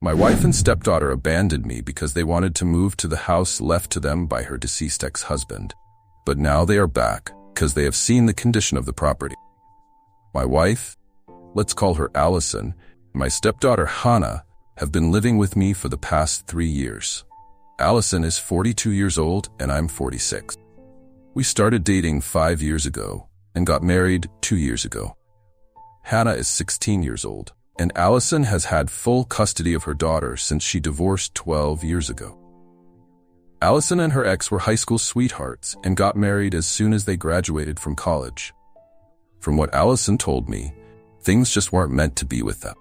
My wife and stepdaughter abandoned me because they wanted to move to the house left to them by her deceased ex-husband. But now they are back because they have seen the condition of the property. My wife, let's call her Allison, and my stepdaughter Hannah have been living with me for the past 3 years. Allison is 42 years old and I'm 46. We started dating 5 years ago and got married 2 years ago. Hannah is 16 years old, and Allison has had full custody of her daughter since she divorced 12 years ago. Allison and her ex were high school sweethearts and got married as soon as they graduated from college. From what Allison told me, things just weren't meant to be with them.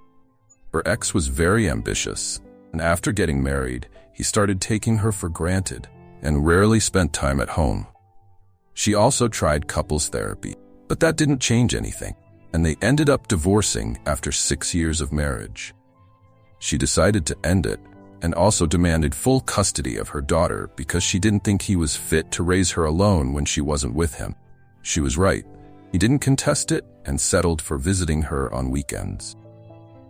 Her ex was very ambitious, and after getting married, he started taking her for granted and rarely spent time at home. She also tried couples therapy, but that didn't change anything, and they ended up divorcing after 6 years of marriage. She decided to end it and also demanded full custody of her daughter because she didn't think he was fit to raise her alone when she wasn't with him. She was right. He didn't contest it and settled for visiting her on weekends.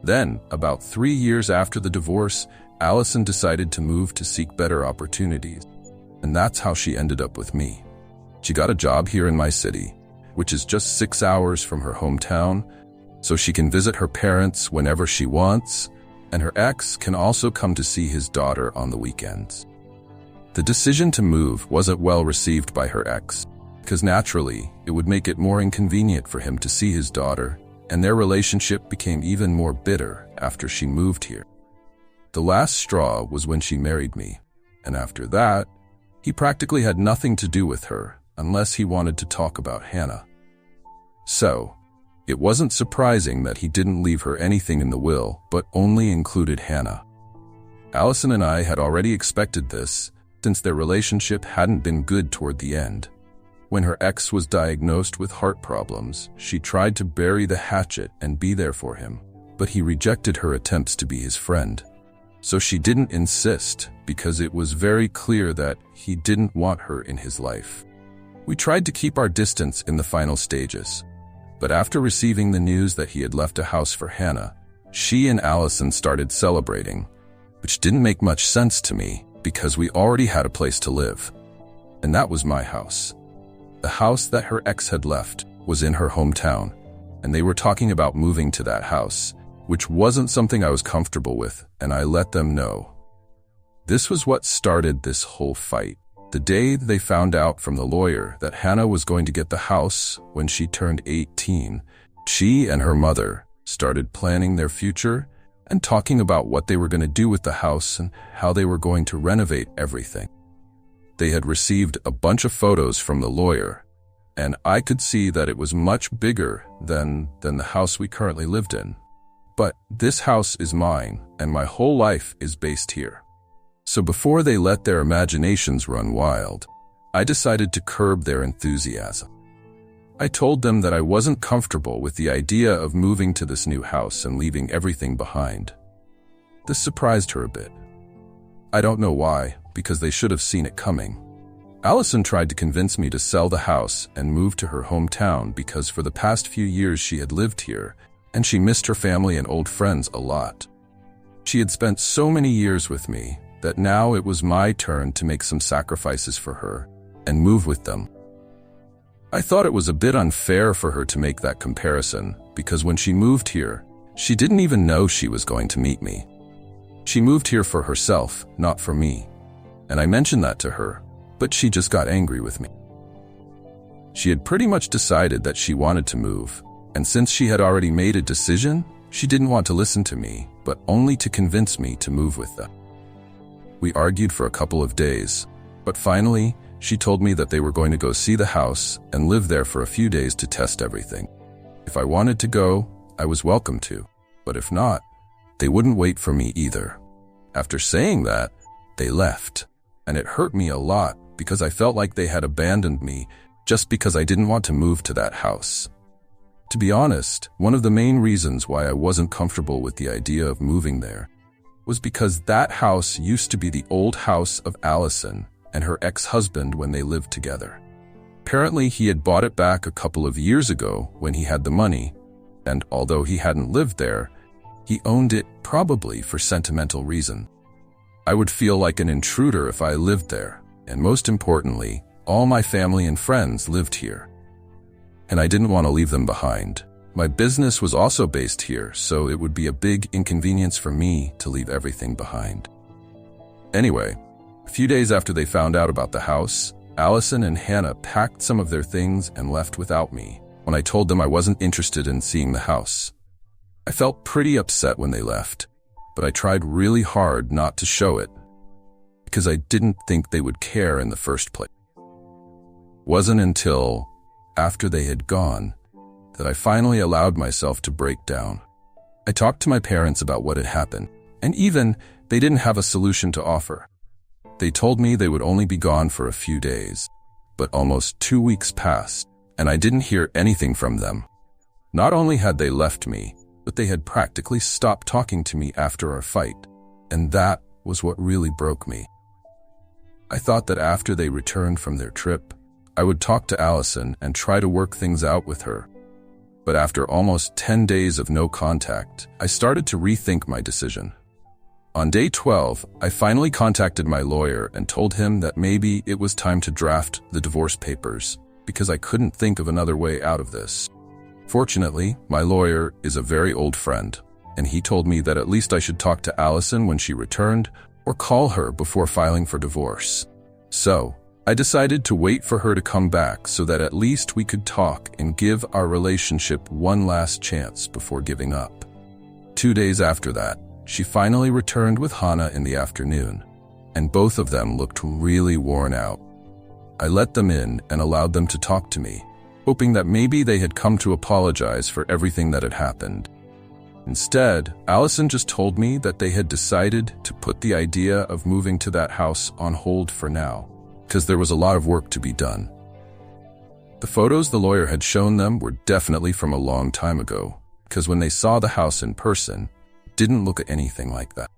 Then, about 3 years after the divorce, Allison decided to move to seek better opportunities, and that's how she ended up with me. She got a job here in my city, which is just 6 hours from her hometown, so she can visit her parents whenever she wants, and her ex can also come to see his daughter on the weekends. The decision to move wasn't well received by her ex, because naturally, it would make it more inconvenient for him to see his daughter, and their relationship became even more bitter after she moved here. The last straw was when she married me, and after that, he practically had nothing to do with her unless he wanted to talk about Hannah. So, it wasn't surprising that he didn't leave her anything in the will, but only included Hannah. Allison and I had already expected this, since their relationship hadn't been good toward the end. When her ex was diagnosed with heart problems, she tried to bury the hatchet and be there for him, but he rejected her attempts to be his friend. So she didn't insist because it was very clear that he didn't want her in his life. We tried to keep our distance in the final stages, but after receiving the news that he had left a house for Hannah, she and Allison started celebrating, which didn't make much sense to me because we already had a place to live. And that was my house. The house that her ex had left was in her hometown, and they were talking about moving to that house, which wasn't something I was comfortable with, and I let them know. This was what started this whole fight. The day they found out from the lawyer that Hannah was going to get the house when she turned 18, she and her mother started planning their future and talking about what they were going to do with the house and how they were going to renovate everything. They had received a bunch of photos from the lawyer, and I could see that it was much bigger than the house we currently lived in. But this house is mine, and my whole life is based here. So before they let their imaginations run wild, I decided to curb their enthusiasm. I told them that I wasn't comfortable with the idea of moving to this new house and leaving everything behind. This surprised her a bit. I don't know why, because they should have seen it coming. Allison tried to convince me to sell the house and move to her hometown because for the past few years she had lived here, and she missed her family and old friends a lot. She had spent so many years with me that now it was my turn to make some sacrifices for her and move with them. I thought it was a bit unfair for her to make that comparison because when she moved here, she didn't even know she was going to meet me. She moved here for herself, not for me, and I mentioned that to her, but she just got angry with me. She had pretty much decided that she wanted to move, and since she had already made a decision, she didn't want to listen to me, but only to convince me to move with them. We argued for a couple of days, but finally, she told me that they were going to go see the house and live there for a few days to test everything. If I wanted to go, I was welcome to, but if not, they wouldn't wait for me either. After saying that, they left, and it hurt me a lot because I felt like they had abandoned me just because I didn't want to move to that house. To be honest, one of the main reasons why I wasn't comfortable with the idea of moving there was because that house used to be the old house of Allison and her ex-husband when they lived together. Apparently, he had bought it back a couple of years ago when he had the money, and although he hadn't lived there, He owned it probably for sentimental reason. I would feel like an intruder if I lived there, and most importantly, all my family and friends lived here. And I didn't want to leave them behind. My business was also based here, so it would be a big inconvenience for me to leave everything behind. Anyway, a few days after they found out about the house, Allison and Hannah packed some of their things and left without me when I told them I wasn't interested in seeing the house. I felt pretty upset when they left, but I tried really hard not to show it because I didn't think they would care in the first place. Wasn't until after they had gone that I finally allowed myself to break down. I talked to my parents about what had happened, and even they didn't have a solution to offer. They told me they would only be gone for a few days, but almost 2 weeks passed, and I didn't hear anything from them. Not only had they left me, but they had practically stopped talking to me after our fight, and that was what really broke me. I thought that after they returned from their trip, I would talk to Allison and try to work things out with her. But after almost 10 days of no contact, I started to rethink my decision. On day 12, I finally contacted my lawyer and told him that maybe it was time to draft the divorce papers because I couldn't think of another way out of this. Fortunately, my lawyer is a very old friend, and he told me that at least I should talk to Allison when she returned or call her before filing for divorce. So, I decided to wait for her to come back so that at least we could talk and give our relationship one last chance before giving up. 2 days after that, she finally returned with Hannah in the afternoon, and both of them looked really worn out. I let them in and allowed them to talk to me, hoping that maybe they had come to apologize for everything that had happened. Instead, Allison just told me that they had decided to put the idea of moving to that house on hold for now, because there was a lot of work to be done. The photos the lawyer had shown them were definitely from a long time ago, because when they saw the house in person, it didn't look anything like that.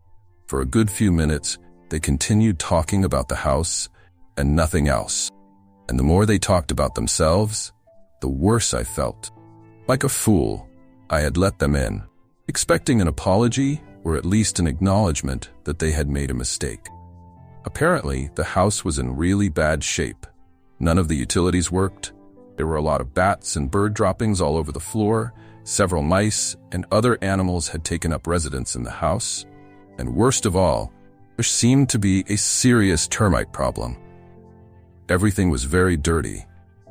For a good few minutes, they continued talking about the house and nothing else. And the more they talked about themselves, the worse I felt. Like a fool, I had let them in, expecting an apology or at least an acknowledgement that they had made a mistake. Apparently, the house was in really bad shape. None of the utilities worked. There were a lot of bats and bird droppings all over the floor. Several mice and other animals had taken up residence in the house. And worst of all, there seemed to be a serious termite problem. Everything was very dirty,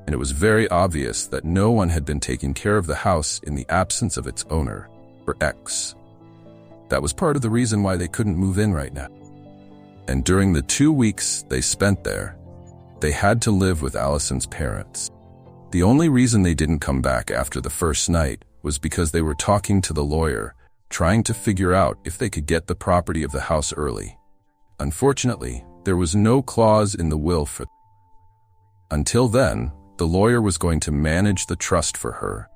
and it was very obvious that no one had been taking care of the house in the absence of its owner, or ex. That was part of the reason why they couldn't move in right now. And during the 2 weeks they spent there, they had to live with Allison's parents. The only reason they didn't come back after the first night was because they were talking to the lawyer, trying to figure out if they could get the property of the house early. Unfortunately, there was no clause in the will for them. Until then, the lawyer was going to manage the trust for her,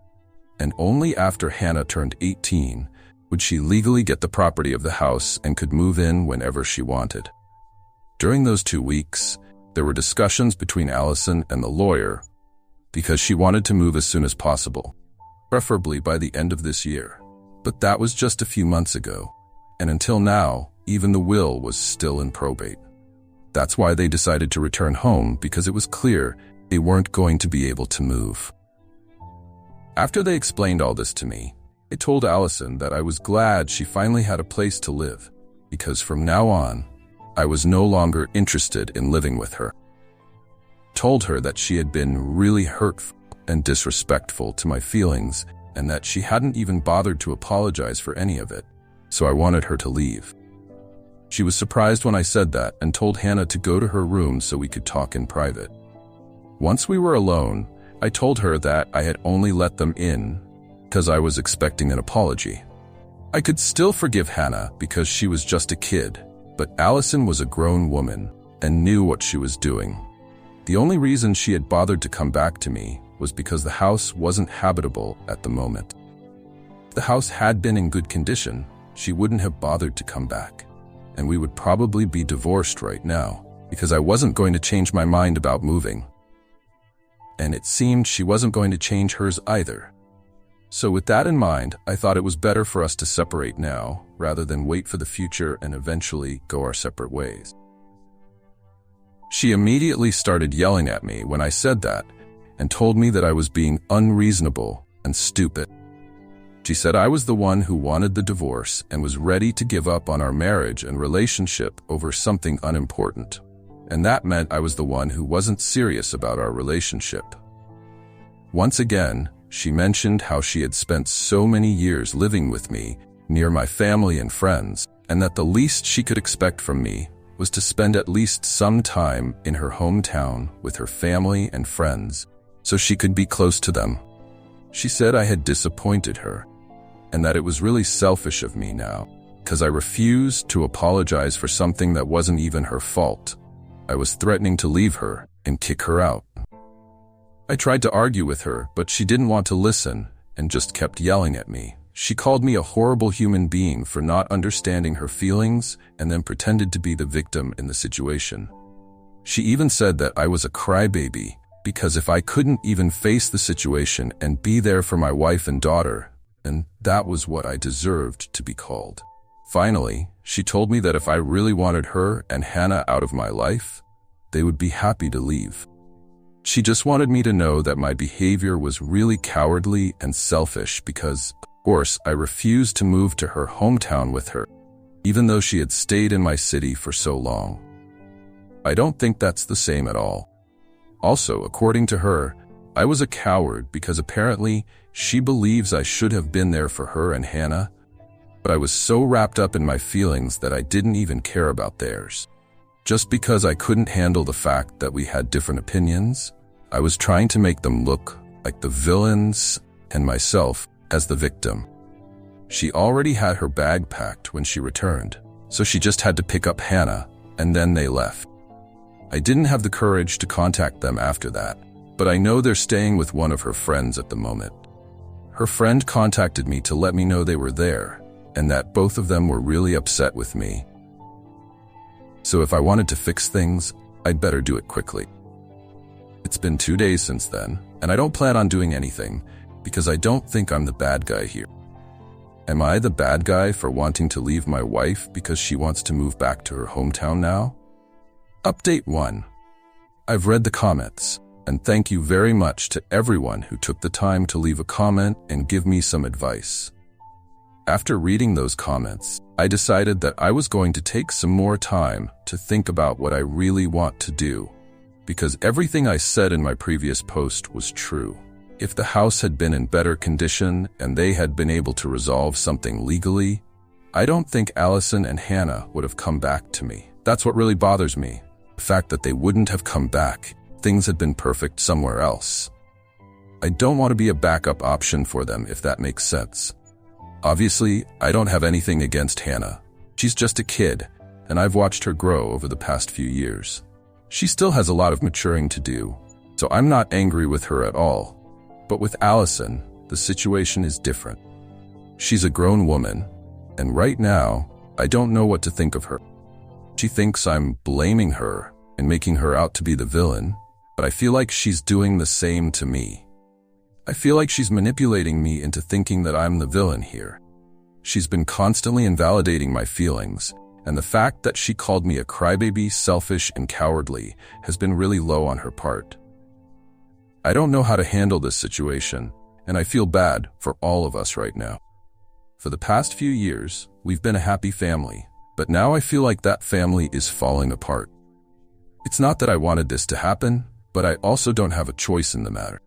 and only after Hannah turned 18 would she legally get the property of the house and could move in whenever she wanted. During those 2 weeks, there were discussions between Allison and the lawyer because she wanted to move as soon as possible, preferably by the end of this year. But that was just a few months ago, and until now, even the will was still in probate. That's why they decided to return home, because it was clear they weren't going to be able to move. After they explained all this to me, I told Allison that I was glad she finally had a place to live, because from now on, I was no longer interested in living with her. Told her that she had been really hurtful and disrespectful to my feelings, and that she hadn't even bothered to apologize for any of it, so I wanted her to leave. She was surprised when I said that and told Hannah to go to her room so we could talk in private. Once we were alone, I told her that I had only let them in because I was expecting an apology. I could still forgive Hannah because she was just a kid, but Allison was a grown woman and knew what she was doing. The only reason she had bothered to come back to me was because the house wasn't habitable at the moment. If the house had been in good condition, she wouldn't have bothered to come back, and we would probably be divorced right now because I wasn't going to change my mind about moving. And it seemed she wasn't going to change hers either. So with that in mind, I thought it was better for us to separate now, rather than wait for the future and eventually go our separate ways. She immediately started yelling at me when I said that, and told me that I was being unreasonable and stupid. She said I was the one who wanted the divorce and was ready to give up on our marriage and relationship over something unimportant. And that meant I was the one who wasn't serious about our relationship. Once again, she mentioned how she had spent so many years living with me, near my family and friends, and that the least she could expect from me was to spend at least some time in her hometown with her family and friends, so she could be close to them. She said I had disappointed her, and that it was really selfish of me now, because I refused to apologize for something that wasn't even her fault. I was threatening to leave her and kick her out. I tried to argue with her, but she didn't want to listen and just kept yelling at me. She called me a horrible human being for not understanding her feelings and then pretended to be the victim in the situation. She even said that I was a crybaby because if I couldn't even face the situation and be there for my wife and daughter, then that was what I deserved to be called. Finally, she told me that if I really wanted her and Hannah out of my life, they would be happy to leave. She just wanted me to know that my behavior was really cowardly and selfish because, of course, I refused to move to her hometown with her, even though she had stayed in my city for so long. I don't think that's the same at all. Also, according to her, I was a coward because apparently she believes I should have been there for her and Hannah, but I was so wrapped up in my feelings that I didn't even care about theirs. Just because I couldn't handle the fact that we had different opinions, I was trying to make them look like the villains and myself as the victim. She already had her bag packed when she returned, so she just had to pick up Hannah, and then they left. I didn't have the courage to contact them after that, but I know they're staying with one of her friends at the moment. Her friend contacted me to let me know they were there, and that both of them were really upset with me. So if I wanted to fix things, I'd better do it quickly. It's been 2 days since then, and I don't plan on doing anything, because I don't think I'm the bad guy here. Am I the bad guy for wanting to leave my wife because she wants to move back to her hometown now? Update 1. I've read the comments, and thank you very much to everyone who took the time to leave a comment and give me some advice. After reading those comments, I decided that I was going to take some more time to think about what I really want to do, because everything I said in my previous post was true. If the house had been in better condition and they had been able to resolve something legally, I don't think Allison and Hannah would have come back to me. That's what really bothers me, the fact that they wouldn't have come back. Things had been perfect somewhere else. I don't want to be a backup option for them, if that makes sense. Obviously, I don't have anything against Hannah. She's just a kid, and I've watched her grow over the past few years. She still has a lot of maturing to do, so I'm not angry with her at all. But with Allison, the situation is different. She's a grown woman, and right now, I don't know what to think of her. She thinks I'm blaming her and making her out to be the villain, but I feel like she's doing the same to me. I feel like she's manipulating me into thinking that I'm the villain here. She's been constantly invalidating my feelings, and the fact that she called me a crybaby, selfish, and cowardly has been really low on her part. I don't know how to handle this situation, and I feel bad for all of us right now. For the past few years, we've been a happy family, but now I feel like that family is falling apart. It's not that I wanted this to happen, but I also don't have a choice in the matter.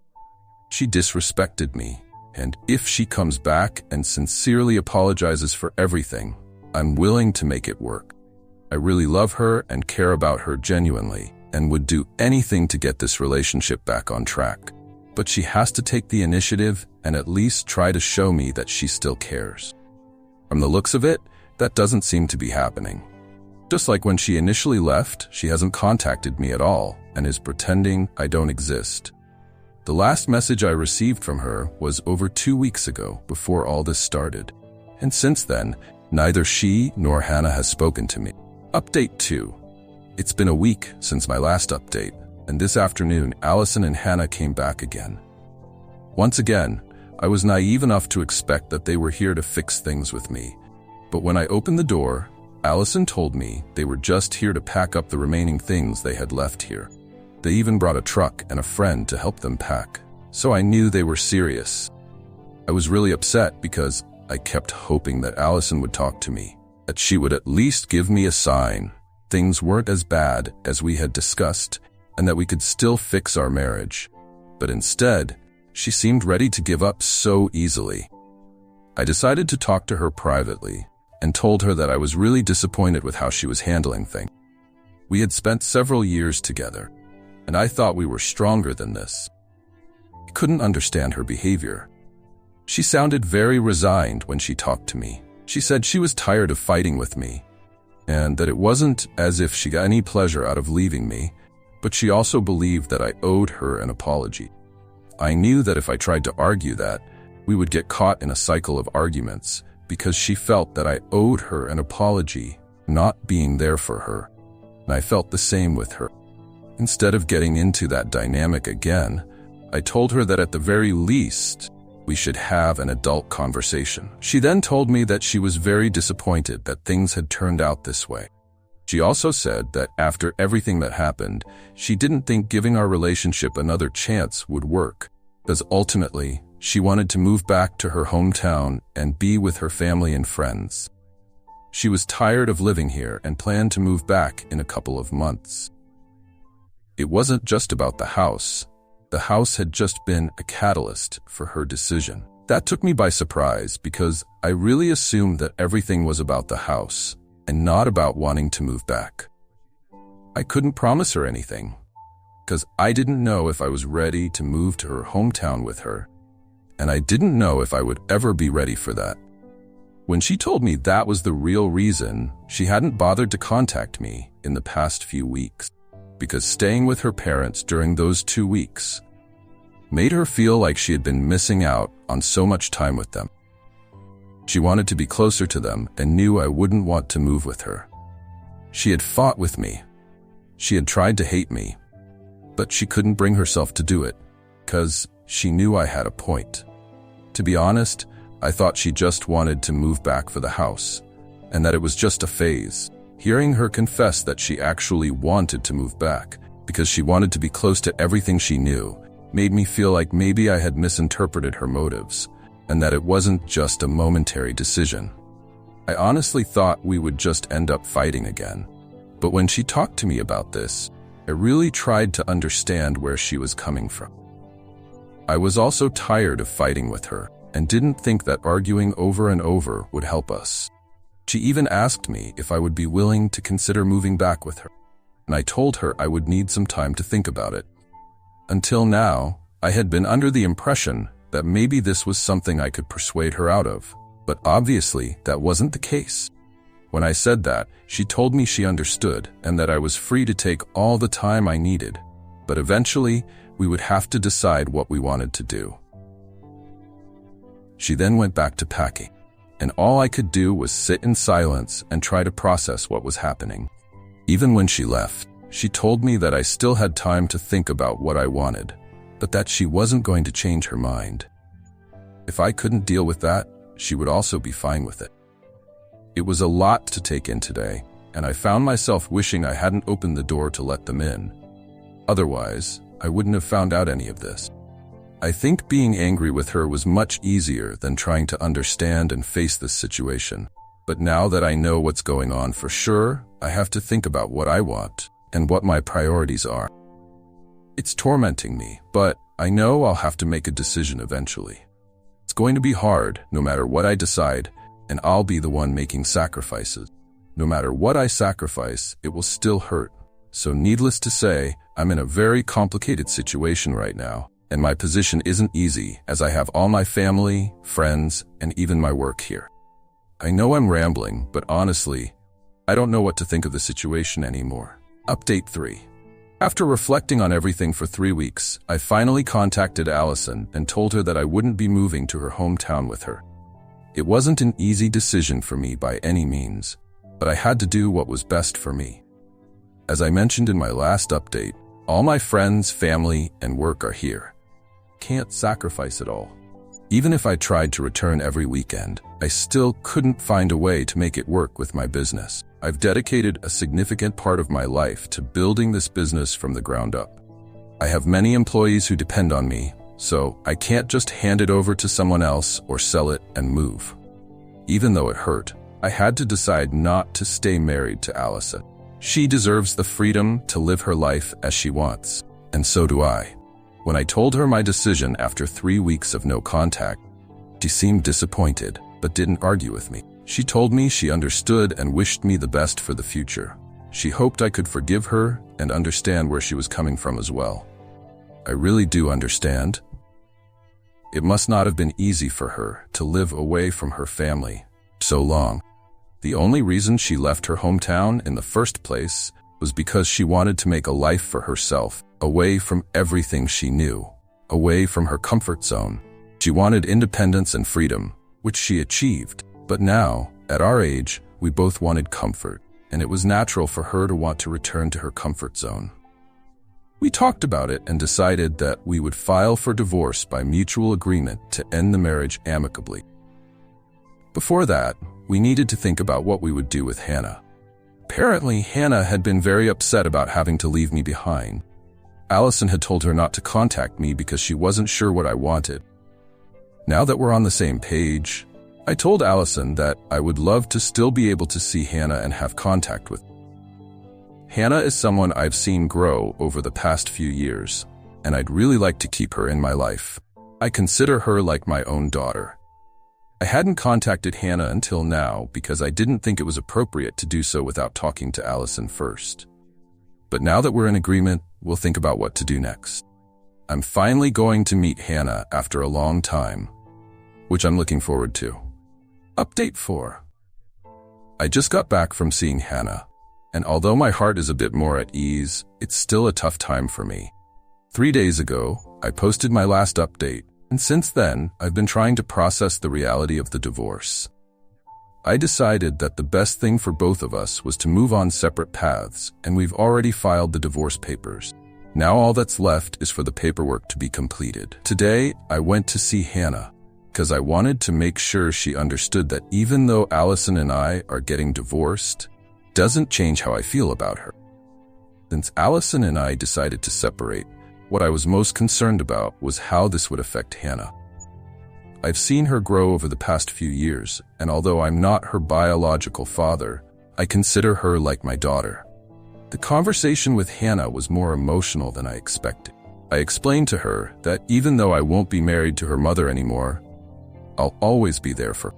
She disrespected me, and if she comes back and sincerely apologizes for everything, I'm willing to make it work. I really love her and care about her genuinely, and would do anything to get this relationship back on track. But she has to take the initiative and at least try to show me that she still cares. From the looks of it, that doesn't seem to be happening. Just like when she initially left, she hasn't contacted me at all and is pretending I don't exist. The last message I received from her was over 2 weeks ago, before all this started. And since then, neither she nor Hannah has spoken to me. Update 2. It's been a week since my last update, and this afternoon Allison and Hannah came back again. Once again, I was naive enough to expect that they were here to fix things with me. But when I opened the door, Allison told me they were just here to pack up the remaining things they had left here. They even brought a truck and a friend to help them pack. So I knew they were serious. I was really upset because I kept hoping that Allison would talk to me, that she would at least give me a sign things weren't as bad as we had discussed, and that we could still fix our marriage. But instead, she seemed ready to give up so easily. I decided to talk to her privately and told her that I was really disappointed with how she was handling things. We had spent several years together, and I thought we were stronger than this. I couldn't understand her behavior. She sounded very resigned when she talked to me. She said she was tired of fighting with me, and that it wasn't as if she got any pleasure out of leaving me, but she also believed that I owed her an apology. I knew that if I tried to argue that, we would get caught in a cycle of arguments because she felt that I owed her an apology, not being there for her, and I felt the same with her. Instead of getting into that dynamic again, I told her that at the very least, we should have an adult conversation. She then told me that she was very disappointed that things had turned out this way. She also said that after everything that happened, she didn't think giving our relationship another chance would work, because ultimately, she wanted to move back to her hometown and be with her family and friends. She was tired of living here and planned to move back in a couple of months. It wasn't just about the house. The house had just been a catalyst for her decision. That took me by surprise because I really assumed that everything was about the house and not about wanting to move back. I couldn't promise her anything because I didn't know if I was ready to move to her hometown with her, and I didn't know if I would ever be ready for that. When she told me that was the real reason, she hadn't bothered to contact me in the past few weeks, because staying with her parents during those 2 weeks made her feel like she had been missing out on so much time with them. She wanted to be closer to them and knew I wouldn't want to move with her. She had fought with me. She had tried to hate me, but she couldn't bring herself to do it because she knew I had a point. To be honest, I thought she just wanted to move back for the house and that it was just a phase. Hearing her confess that she actually wanted to move back because she wanted to be close to everything she knew made me feel like maybe I had misinterpreted her motives and that it wasn't just a momentary decision. I honestly thought we would just end up fighting again. But when she talked to me about this, I really tried to understand where she was coming from. I was also tired of fighting with her and didn't think that arguing over and over would help us. She even asked me if I would be willing to consider moving back with her, and I told her I would need some time to think about it. Until now, I had been under the impression that maybe this was something I could persuade her out of, but obviously that wasn't the case. When I said that, she told me she understood and that I was free to take all the time I needed, but eventually we would have to decide what we wanted to do. She then went back to packing, and all I could do was sit in silence and try to process what was happening. Even when she left, she told me that I still had time to think about what I wanted, but that she wasn't going to change her mind. If I couldn't deal with that, she would also be fine with it. It was a lot to take in today, and I found myself wishing I hadn't opened the door to let them in. Otherwise, I wouldn't have found out any of this. I think being angry with her was much easier than trying to understand and face this situation. But now that I know what's going on for sure, I have to think about what I want and what my priorities are. It's tormenting me, but I know I'll have to make a decision eventually. It's going to be hard, no matter what I decide, and I'll be the one making sacrifices. No matter what I sacrifice, it will still hurt. So needless to say, I'm in a very complicated situation right now, and my position isn't easy as I have all my family, friends, and even my work here. I know I'm rambling, but honestly, I don't know what to think of the situation anymore. Update 3. After reflecting on everything for 3 weeks, I finally contacted Allison and told her that I wouldn't be moving to her hometown with her. It wasn't an easy decision for me by any means, but I had to do what was best for me. As I mentioned in my last update, all my friends, family, and work are here. Can't sacrifice it all. Even if I tried to return every weekend, I still couldn't find a way to make it work with my business. I've dedicated a significant part of my life to building this business from the ground up. I have many employees who depend on me, so I can't just hand it over to someone else or sell it and move. Even though it hurt, I had to decide not to stay married to Allison. She deserves the freedom to live her life as she wants, and so do I. When I told her my decision after 3 weeks of no contact, she seemed disappointed, but didn't argue with me. She told me she understood and wished me the best for the future. She hoped I could forgive her and understand where she was coming from as well. I really do understand. It must not have been easy for her to live away from her family so long. The only reason she left her hometown in the first place was because she wanted to make a life for herself, away from everything she knew, away from her comfort zone. She wanted independence and freedom, which she achieved. But now, at our age, we both wanted comfort, and it was natural for her to want to return to her comfort zone. We talked about it and decided that we would file for divorce by mutual agreement to end the marriage amicably. Before that, we needed to think about what we would do with Hannah. Apparently, Hannah had been very upset about having to leave me behind. Allison had told her not to contact me because she wasn't sure what I wanted. Now that we're on the same page, I told Allison that I would love to still be able to see Hannah and have contact with her. Hannah is someone I've seen grow over the past few years, and I'd really like to keep her in my life. I consider her like my own daughter. I hadn't contacted Hannah until now because I didn't think it was appropriate to do so without talking to Allison first. But now that we're in agreement, we'll think about what to do next. I'm finally going to meet Hannah after a long time, which I'm looking forward to. Update 4. I just got back from seeing Hannah, and although my heart is a bit more at ease, it's still a tough time for me. 3 days ago, I posted my last update, and since then, I've been trying to process the reality of the divorce. I decided that the best thing for both of us was to move on separate paths, and we've already filed the divorce papers. Now all that's left is for the paperwork to be completed. Today, I went to see Hannah, because I wanted to make sure she understood that even though Allison and I are getting divorced, it doesn't change how I feel about her. Since Allison and I decided to separate, what I was most concerned about was how this would affect Hannah. I've seen her grow over the past few years, and although I'm not her biological father, I consider her like my daughter. The conversation with Hannah was more emotional than I expected. I explained to her that even though I won't be married to her mother anymore, I'll always be there for her.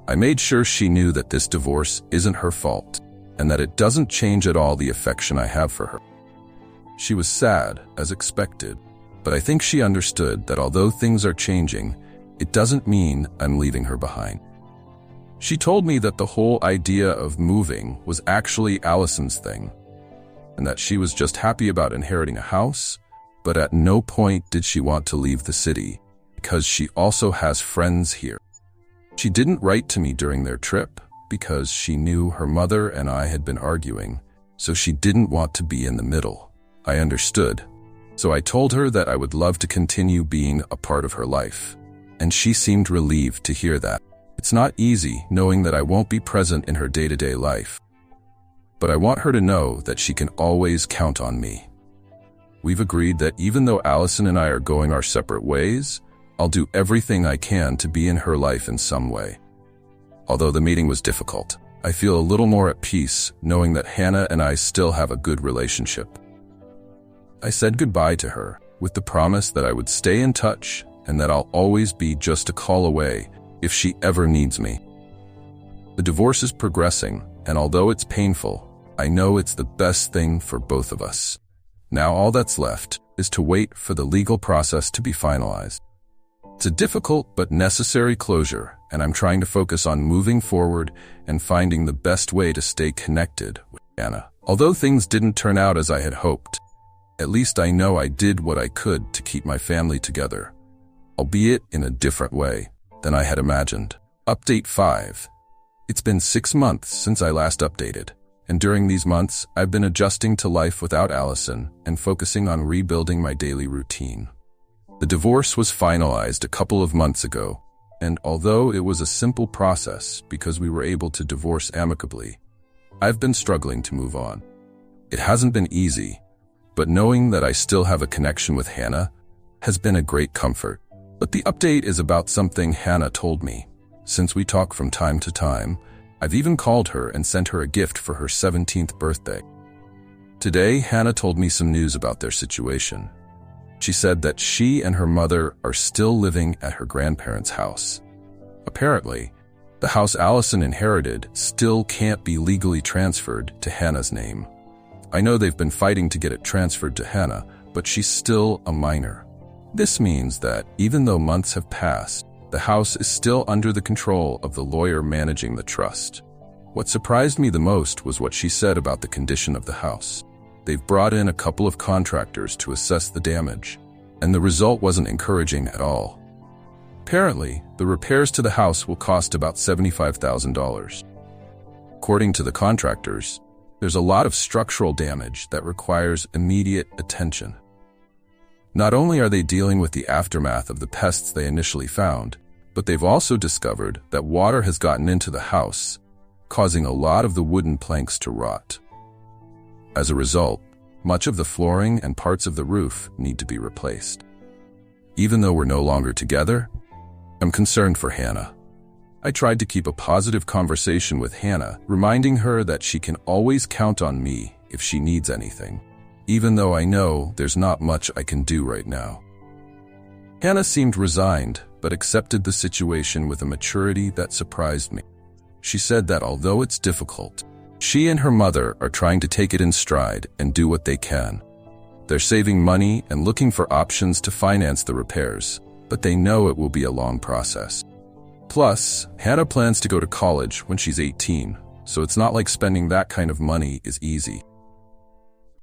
I made sure she knew that this divorce isn't her fault, and that it doesn't change at all the affection I have for her. She was sad, as expected, but I think she understood that although things are changing, it doesn't mean I'm leaving her behind. She told me that the whole idea of moving was actually Allison's thing, and that she was just happy about inheriting a house, but at no point did she want to leave the city, because she also has friends here. She didn't write to me during their trip, because she knew her mother and I had been arguing, so she didn't want to be in the middle. I understood, so I told her that I would love to continue being a part of her life, and she seemed relieved to hear that. It's not easy knowing that I won't be present in her day-to-day life, but I want her to know that she can always count on me. We've agreed that even though Allison and I are going our separate ways, I'll do everything I can to be in her life in some way. Although the meeting was difficult, I feel a little more at peace knowing that Hannah and I still have a good relationship. I said goodbye to her, with the promise that I would stay in touch and that I'll always be just a call away if she ever needs me. The divorce is progressing, and although it's painful, I know it's the best thing for both of us. Now all that's left is to wait for the legal process to be finalized. It's a difficult but necessary closure, and I'm trying to focus on moving forward and finding the best way to stay connected with Hannah. Although things didn't turn out as I had hoped, at least I know I did what I could to keep my family together, albeit in a different way than I had imagined. Update 5. It's been 6 months since I last updated, and during these months, I've been adjusting to life without Allison and focusing on rebuilding my daily routine. The divorce was finalized a couple of months ago, and although it was a simple process because we were able to divorce amicably, I've been struggling to move on. It hasn't been easy, but knowing that I still have a connection with Hannah has been a great comfort. But the update is about something Hannah told me. Since we talk from time to time, I've even called her and sent her a gift for her 17th birthday. Today, Hannah told me some news about their situation. She said that she and her mother are still living at her grandparents' house. Apparently, the house Allison inherited still can't be legally transferred to Hannah's name. I know they've been fighting to get it transferred to Hannah, but she's still a minor. This means that even though months have passed, the house is still under the control of the lawyer managing the trust. What surprised me the most was what she said about the condition of the house. They've brought in a couple of contractors to assess the damage, and the result wasn't encouraging at all. Apparently, the repairs to the house will cost about $75,000. According to the contractors, there's a lot of structural damage that requires immediate attention. Not only are they dealing with the aftermath of the pests they initially found, but they've also discovered that water has gotten into the house, causing a lot of the wooden planks to rot. As a result, much of the flooring and parts of the roof need to be replaced. Even though we're no longer together, I'm concerned for Hannah. I tried to keep a positive conversation with Hannah, reminding her that she can always count on me if she needs anything, even though I know there's not much I can do right now. Hannah seemed resigned, but accepted the situation with a maturity that surprised me. She said that although it's difficult, she and her mother are trying to take it in stride and do what they can. They're saving money and looking for options to finance the repairs, but they know it will be a long process. Plus, Hannah plans to go to college when she's 18, so it's not like spending that kind of money is easy.